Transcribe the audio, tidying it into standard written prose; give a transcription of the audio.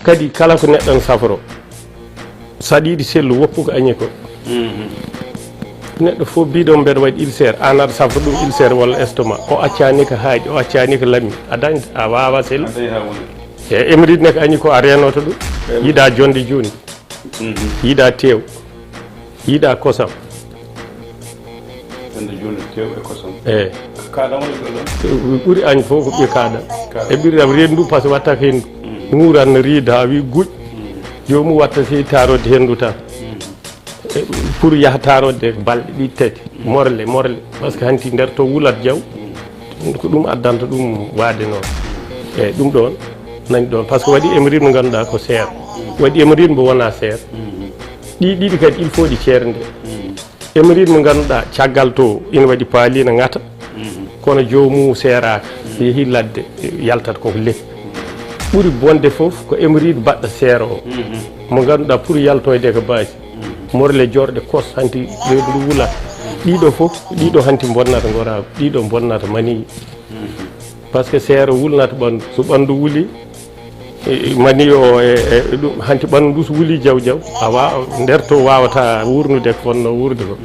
kadi kala ko neɗɗo n safro saɗa yiɗi sellu woppu ko añi ko neɗɗo fof biɗon mbeɗa waɗi ulcére an aɗa safra ɗum ulcére walla estomac o accani ko haaƴi o accani ko lammi a dañta a wawa sellu e émiride ne ko añi ko a renoto ɗum yiiɗa jonde joni yiiɗa tew yiiɗa kosam eyyi ɓuuri añ fof ko ɓi kaɗa e ɓirdam rendu par ce que watta ko hendu nguran no riida wi guƴ jomum watta si tarode hendu tan pour yaha tarode balɗe ɗi tati morle par ce que hanti nder to wulat jaw ko ɗum addanta ɗum waade noon eyyi ɗum ɗon nani ɗon par ce que waɗi émiride mo ganduɗa ko seere waɗi émiride mo wona seere ɗiɗi kadi il faut ɗi ceernde émiride mo ganduɗa caggal to ina waɗi paali ne ngata kono jomum seeraka so yeehi ladde yaltata koko lekki ɓuuri bonde foof ko émiride baɗɗo seere o mo ganduɗa pour yaltoyde ko baasi morle jorɗe kos hanti ndu wulat ɗiɗo foof ɗiɗo hanti bonnata gorago ɗiɗo bonnata mani par ce que seere wulnata ɓandu so ɓandu wuuli mani o e ɗum hanti ɓandu ndu so wuuli jaw jaw nder to wawata wurnude ko fonno wurde ko